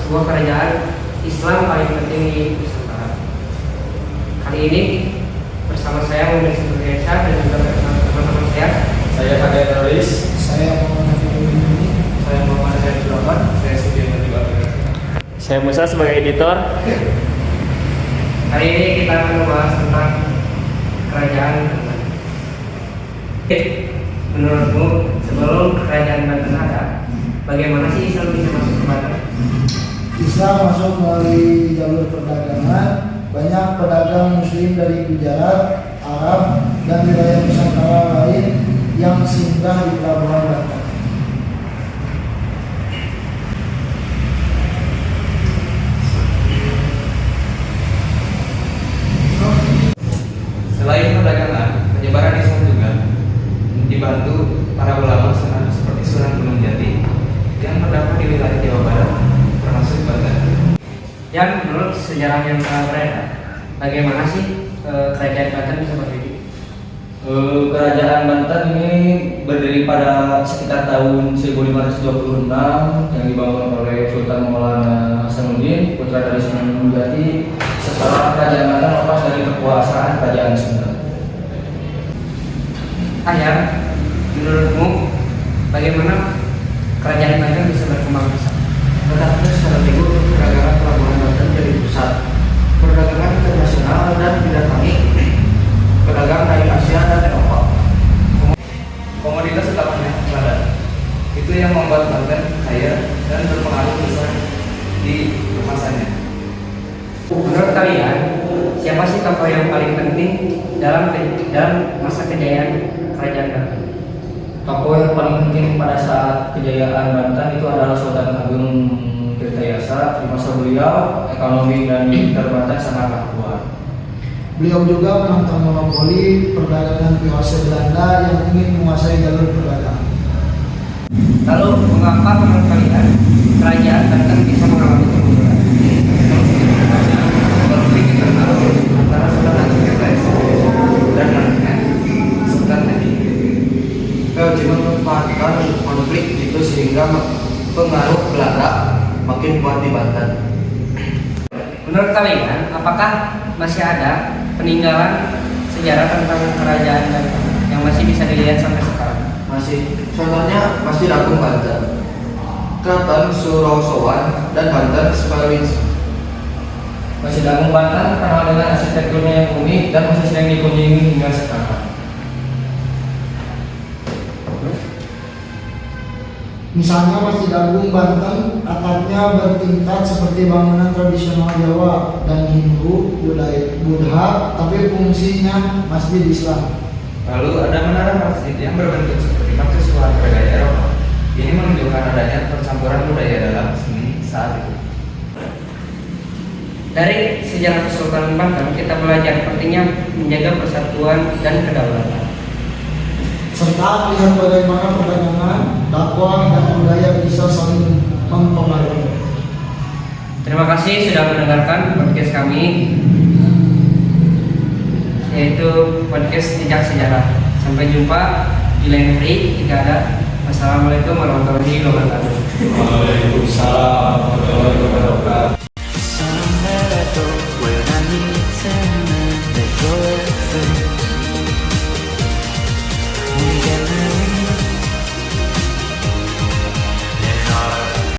sebuah kerajaan Islam paling penting di Nusantara. Kali ini bersama saya Muhammad Indonesia dan juga teman-teman saya. Saya Hadir Noris. Saya Muhammad Fikri. Saya Muhammad Hadir Rahman. Saya Sudirman juga. Saya Musa sebagai editor. Hari ini kita akan membahas tentang kerajaan Banten. Menurutmu sebelum kerajaan Banten ada, bagaimana sih Islam bisa masuk ke Banten? Islam masuk melalui jalur perdagangan. Banyak pedagang Muslim dari Gujarat, Arab, dan wilayah Nusantara lain yang singgah di pelabuhan Banten. Selain perdagangan, penyebaran Islam juga dibantu para ulama seperti Sunan Gunung Jati yang terdapat di wilayah Jawa Barat, termasuk Banten. Yang menurut sejarah yang telah beredar, bagaimana sih kerajaan Banten bisa berdiri? Kerajaan Banten ini berdiri pada sekitar tahun 1526 yang dibangun oleh Sultan Maulana Hasanuddin, putra dari Sunan Gunung Jati, setelah kerajaan Banten lepas dari kekuasaan kerajaan Sunda. Ayah, menurutmu bagaimana kerajaan Banten bisa berkembang pesat? Letaknya secara timur, perdagangan pelabuhan Banten jadi pusat perdagangan internasional dan didatangi pedagang dari Asia dan Eropa. Komoditas utamanya padat. Itu yang membuat Banten kaya dan berpengaruh besar di kemasannya. Menurut kalian, siapa sih tokoh yang paling penting dalam masa kejayaan kerajaan Banten? Tokoh yang paling penting pada saat kejayaan Banten itu adalah Sultan Agung Tirtayasa. Di masa beliau, ekonomi dan militer Banten sangatlah kuat. Beliau juga menantang monopoli perdagangan POC Belanda yang ingin menguasai jalur perdagangan. Lalu, mengapa menurut kalian kerajaan Banten bisa mengalami kemunduran? Konflik internal antara Sultan Tirtayasa dan anaknya Sultan Hadi Memanfaatkan konflik itu sehingga pengaruh Belanda makin kuat di Banten. Menurut kalian, apakah masih ada peninggalan sejarah tentang kerajaan Banten yang masih bisa dilihat sampai sekarang? Masih, contohnya masih Agung Banten, Keraton Surosowan, dan Banten Spelwings. Masjid Agung Banten terkenal dengan arsitekturnya yang unik dan masih sering dikunjungi hingga sekarang. Misalnya Masjid Agung Banten, atapnya bertingkat seperti bangunan tradisional Jawa dan Hindu, Buddha, tapi fungsinya masjid Islam. Lalu ada menara masjid yang berbentuk seperti mercusuar bergaya Eropa. Ini menunjukkan adanya percampuran budaya dalam seni saat itu. Dari sejarah Kesultanan Banten, kita belajar pentingnya menjaga persatuan dan kedaulatan, Serta lihat bagaimana perdagangan, dakwah, dan budaya bisa saling mempengaruhi. Terima kasih sudah mendengarkan podcast kami, yaitu podcast Jejak Sejarah. Sampai jumpa di lain hari jika ada. Wassalamualaikum warahmatullahi wabarakatuh. Waalaikumsalam warahmatullahi wabarakatuh.